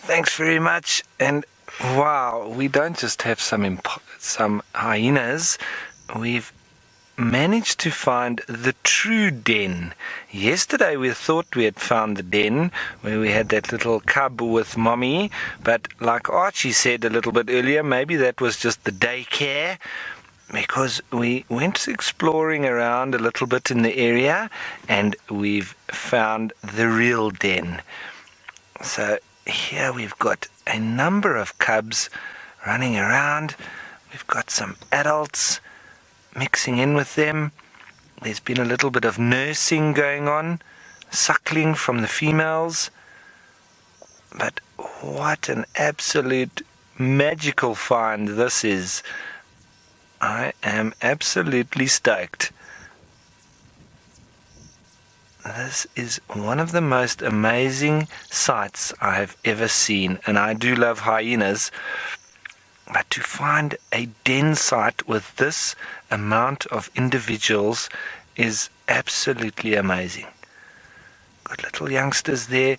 Thanks very much. And wow, we don't just have some hyenas. We've managed to find the true den. Yesterday we thought we had found the den where we had that little cub with mommy, but like Archie said a little bit earlier, maybe that was just the daycare, because we went exploring around a little bit in the area and we've found the real den. So here we've got a number of cubs running around. We've got some adults mixing in with them. There's been a little bit of nursing going on, suckling from the females. But what an absolute magical find this is. I am absolutely stoked. This is one of the most amazing sights I have ever seen, and I do love hyenas. But to find a den site with this amount of individuals is absolutely amazing. Got little youngsters there,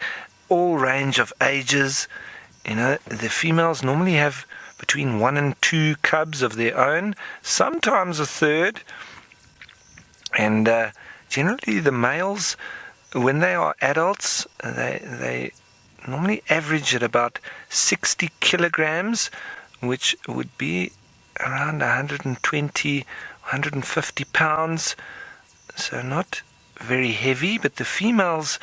all range of ages. You know, the females normally have between 1 and 2 cubs of their own, sometimes a third. And generally the males, when they are adults, they normally average at about 60 kilograms, which would be around 120, 150 pounds. So not very heavy, but the females,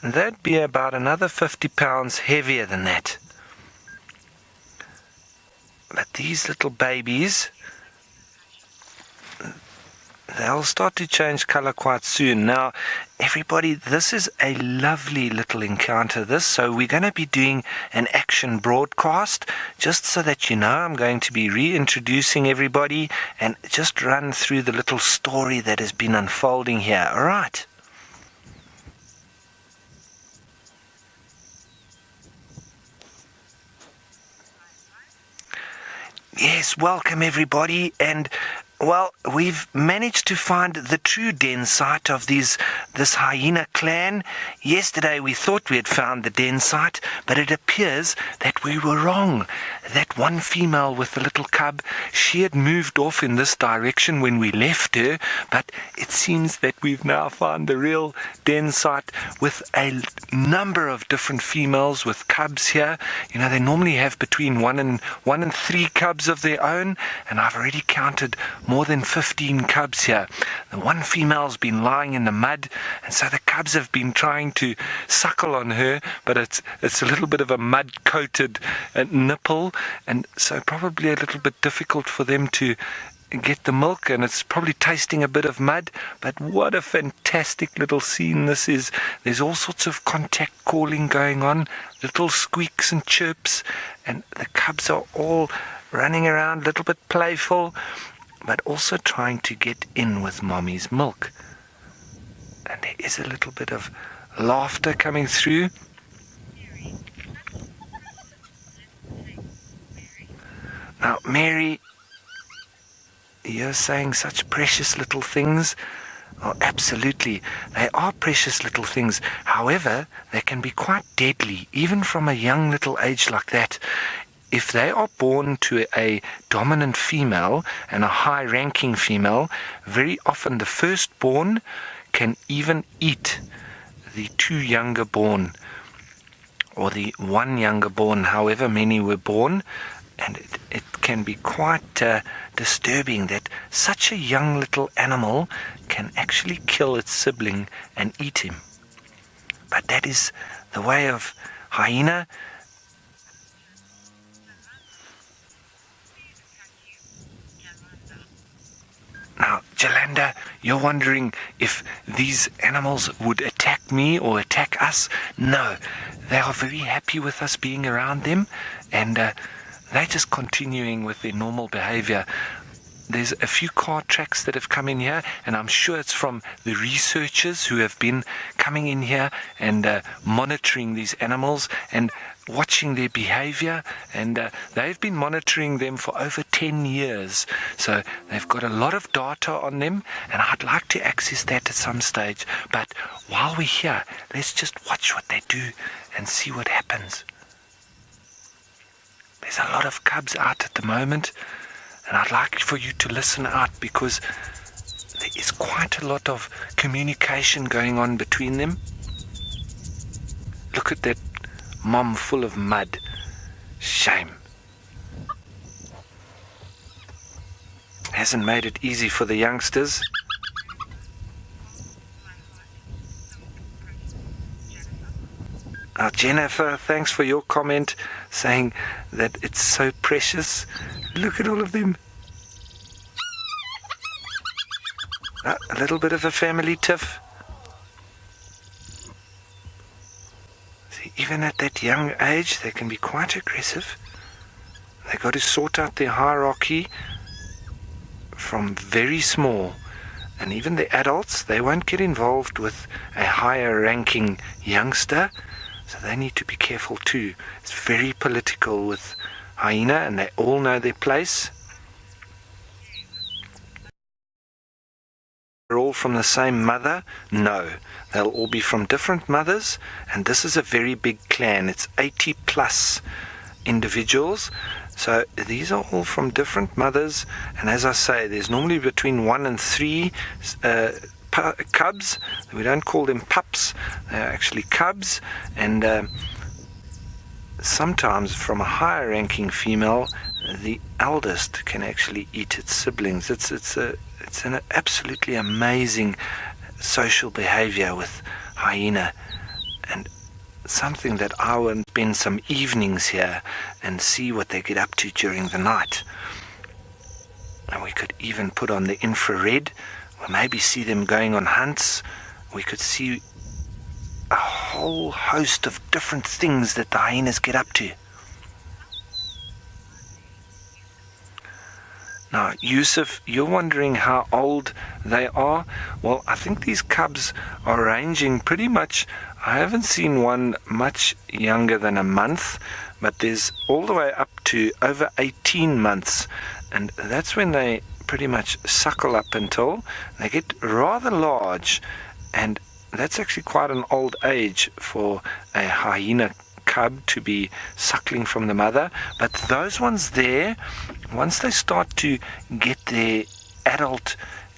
they'd be about another 50 pounds heavier than that. But these little babies, they'll start to change color quite soon. Now, everybody, this is a lovely little encounter, so we're going to be doing an action broadcast. Just so that you know, I'm going to be reintroducing everybody and just run through the little story that has been unfolding here. All right. Yes, welcome everybody, and well, we've managed to find the true den site of this hyena clan. Yesterday we thought we had found the den site, but it appears that we were wrong. That one female with the little cub, she had moved off in this direction when we left her, but it seems that we've now found the real den site with a number of different females with cubs here. You know, they normally have between 1 and 3 cubs of their own, and I've already counted more than 15 cubs here. The one female's been lying in the mud, and so the cubs have been trying to suckle on her, but it's a little bit of a mud-coated nipple, and so probably a little bit difficult for them to get the milk, and it's probably tasting a bit of mud. But what a fantastic little scene this is. There's all sorts of contact calling going on, little squeaks and chirps, and the cubs are all running around, a little bit playful, but also trying to get in with mommy's milk. And there is a little bit of laughter coming through. Now, Mary, you're saying such precious little things. Oh, absolutely. They are precious little things. However, they can be quite deadly, even from a young little age like that. If they are born to a dominant female and a high-ranking female, very often the firstborn can even eat the 2 younger born, or the 1 younger born, however many were born. And it can be quite disturbing that such a young little animal can actually kill its sibling and eat him. But that is the way of hyena. Now, Jalanda, you're wondering if these animals would attack me or attack us. No, they are very happy with us being around them, and they're just continuing with their normal behavior. There's a few car tracks that have come in here, and I'm sure it's from the researchers who have been coming in here and monitoring these animals and watching their behavior, and they've been monitoring them for over 10 years. So they've got a lot of data on them, and I'd like to access that at some stage. But while we're here, let's just watch what they do and see what happens. There's a lot of cubs out at the moment, and I'd like for you to listen out because there is quite a lot of communication going on between them. Look at that mom full of mud. Shame. Hasn't made it easy for the youngsters. Jennifer, thanks for your comment saying that it's so precious. Look at all of them. A little bit of a family tiff. See, even at that young age, they can be quite aggressive. They've got to sort out their hierarchy from very small. And even the adults, they won't get involved with a higher ranking youngster. So they need to be careful too. It's very political with Hyena, and they all know their place. They're all from the same mother? No. They'll all be from different mothers, and this is a very big clan. It's 80 plus individuals. So these are all from different mothers, and as I say, there's normally between 1 and 3 cubs. We don't call them pups, they're actually cubs, and sometimes from a higher ranking female, the eldest can actually eat its siblings. It's an absolutely amazing social behavior with Hyena, and something that I will spend some evenings here and see what they get up to during the night. And we could even put on the infrared, or maybe see them going on hunts. We could see a whole host of different things that the hyenas get up to. Now, Yusuf, you're wondering how old they are. Well, I think these cubs are ranging pretty much. I haven't seen one much younger than a month, but there's all the way up to over 18 months. And that's when they pretty much suckle up until they get rather large. And that's actually quite an old age for a hyena cub to be suckling from the mother. But those ones there, once they start to get their adult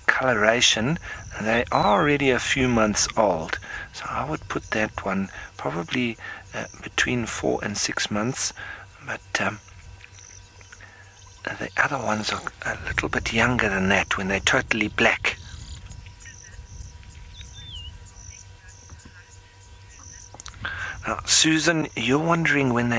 coloration, they are already a few months old. So I would put that one probably between 4 and 6 months. But the other ones are a little bit younger than that when they're totally black. Now, Susan, you're wondering when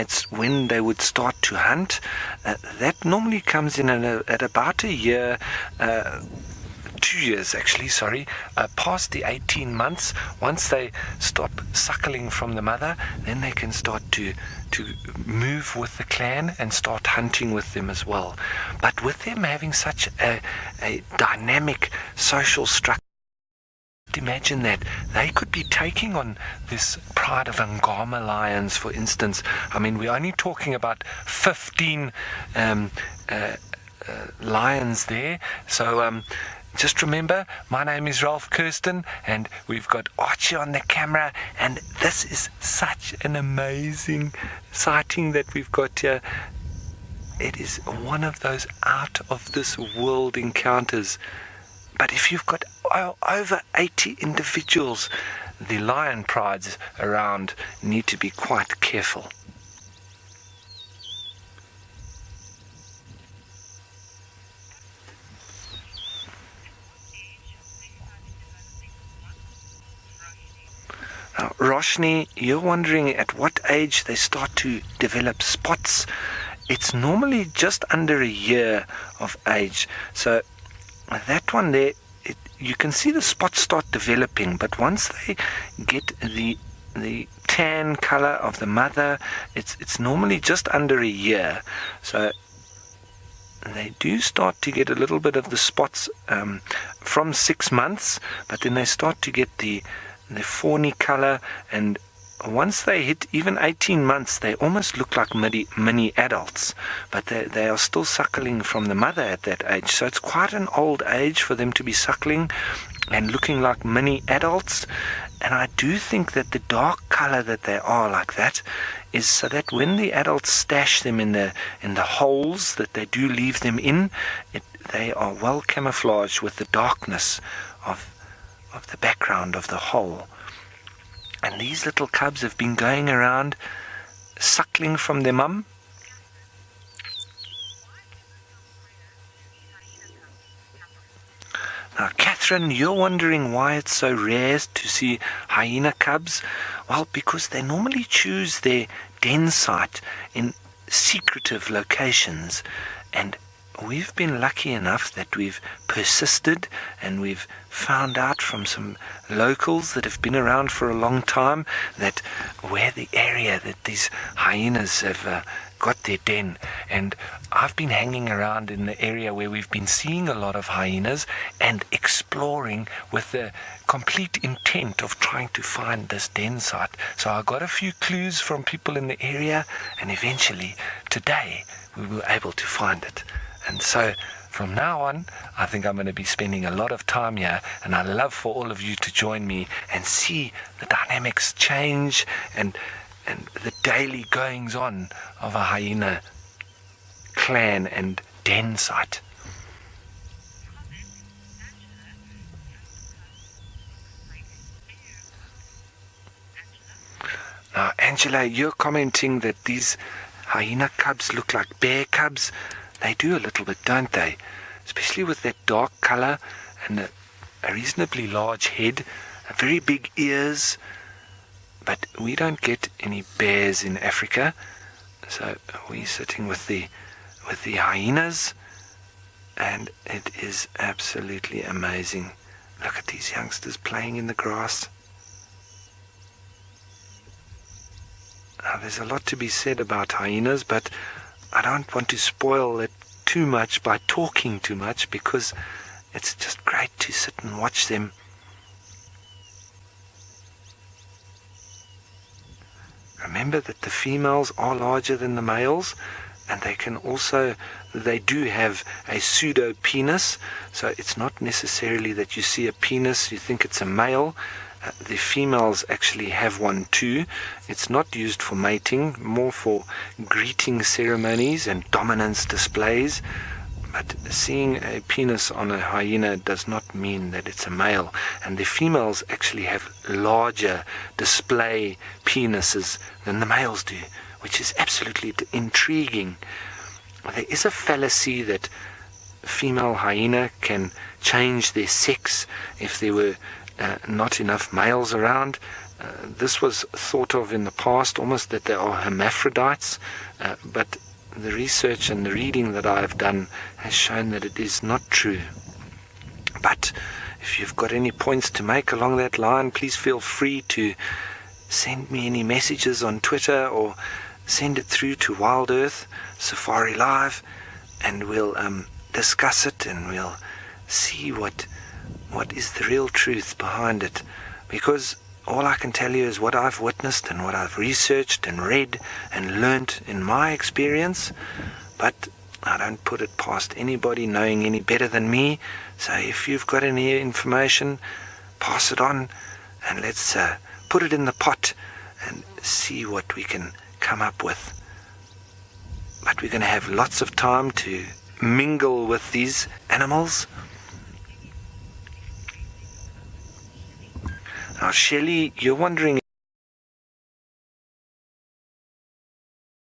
they would start to hunt. That normally comes in at about a year, 2 years actually, past the 18 months. Once they stop suckling from the mother, then they can start to move with the clan and start hunting with them as well. But with them having such a dynamic social structure, imagine that they could be taking on this pride of Ngama lions, for instance. I mean, we're only talking about 15 lions there. So just remember, my name is Ralph Kirsten, and we've got Archie on the camera, and this is such an amazing sighting that we've got here. It is one of those out-of-this-world encounters. But if you've got over 80 individuals, the lion prides around need to be quite careful. Now, Roshni, you're wondering at what age they start to develop spots. It's normally just under a year of age. So that one there, you can see the spots start developing, but once they get the tan color of the mother, it's normally just under a year. So they do start to get a little bit of the spots from 6 months, but then they start to get the fawny color, and once they hit even 18 months, they almost look like mini adults, but they are still suckling from the mother at that age. So it's quite an old age for them to be suckling. and looking like mini adults. And I do think that the dark color that they are like that is so that when the adults stash them in the holes that they do leave them in, they are well camouflaged with the darkness of the background of the hole. And these little cubs have been going around suckling from their mum. Now, Catherine, you're wondering why it's so rare to see hyena cubs. Well, because they normally choose their den site in secretive locations. And we've been lucky enough that we've persisted and we've found out from some locals that have been around for a long time that where the area that these hyenas have got their den. And I've been hanging around in the area where we've been seeing a lot of hyenas and exploring with the complete intent of trying to find this den site. So I got a few clues from people in the area, and eventually today we were able to find it. And so from now on, I think I'm going to be spending a lot of time here, and I'd love for all of you to join me and see the dynamics change and the daily goings on of a hyena clan and den site. Now, Angela, you're commenting that these hyena cubs look like bear cubs. They do a little bit, don't they? Especially with that dark color and a reasonably large head, very big ears. But we don't get any bears in Africa, so we're sitting with the hyenas, and it is absolutely amazing. Look at these youngsters playing in the grass. Now, there's a lot to be said about hyenas, but I don't want to spoil it too much by talking too much, because it's just great to sit and watch them. Remember that the females are larger than the males, and they do have a pseudo penis, so it's not necessarily that you see a penis, you think it's a male. The females actually have one too. It's not used for mating, more for greeting ceremonies and dominance displays. But seeing a penis on a hyena does not mean that it's a male. And the females actually have larger display penises than the males do, which is absolutely intriguing. There is a fallacy that female hyena can change their sex if there were not enough males around. This was thought of in the past almost that they are hermaphrodites, but the research and the reading that I have done has shown that it is not true. But if you've got any points to make along that line, please feel free to send me any messages on Twitter or send it through to Wild Earth Safari Live, and we'll discuss it, and we'll see what is the real truth behind it. Because all I can tell you is what I've witnessed and what I've researched and read and learnt in my experience, but I don't put it past anybody knowing any better than me. So if you've got any information, pass it on, and let's put it in the pot and see what we can come up with. But we're going to have lots of time to mingle with these animals. Now, Shelley, you're wondering,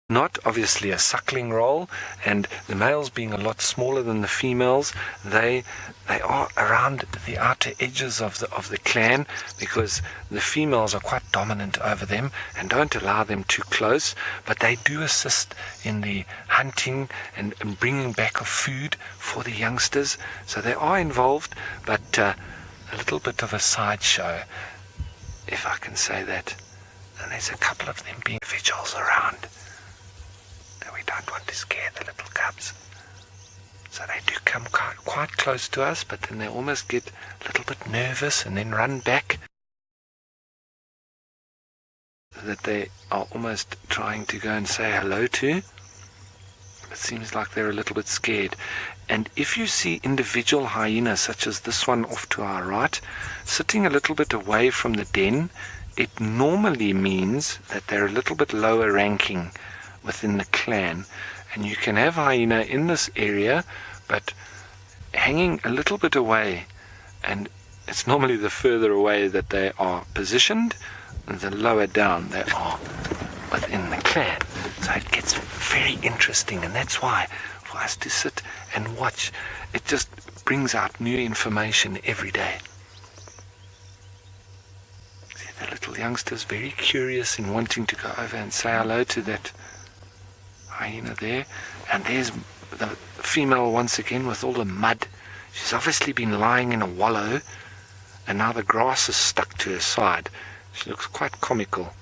not obviously a suckling role, and the males being a lot smaller than the females, they are around the outer edges of the clan, because the females are quite dominant over them and don't allow them too close, but they do assist in the hunting and bringing back of food for the youngsters. So they are involved, but a little bit of a sideshow, if I can say that. And there's a couple of them being vigils around. And we don't want to scare the little cubs. So they do come quite close to us, but then they almost get a little bit nervous and then run back. That they are almost trying to go and say hello to. It seems like they're a little bit scared. And if you see individual hyenas, such as this one off to our right, sitting a little bit away from the den, it normally means that they're a little bit lower ranking within the clan. And you can have hyena in this area, but hanging a little bit away, and it's normally the further away that they are positioned, the lower down they are within the clan. So it gets very interesting, and that's why for us to sit and watch, it just brings out new information every day. See the little youngsters very curious and wanting to go over and say hello to that hyena there. And there's the female once again with all the mud. She's obviously been lying in a wallow, and now the grass is stuck to her side. She looks quite comical.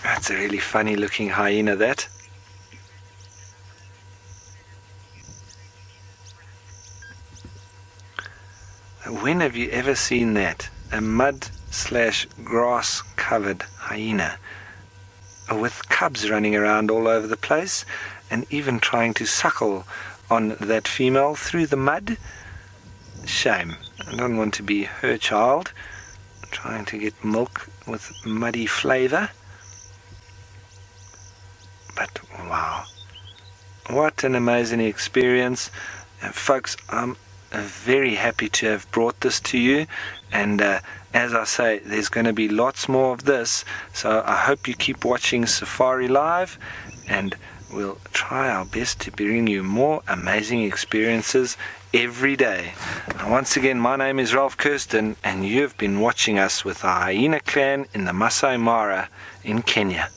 That's a really funny looking hyena, that. When have you ever seen that? A mud/grass covered hyena with cubs running around all over the place and even trying to suckle on that female through the mud? Shame. I don't want to be her child trying to get milk with muddy flavor. But wow, what an amazing experience. And folks, I'm very happy to have brought this to you, and as I say, there's going to be lots more of this, so I hope you keep watching Safari Live, and we'll try our best to bring you more amazing experiences every day. And once again, my name is Ralph Kirsten, and you've been watching us with the Hyena clan in the Masai Mara in Kenya.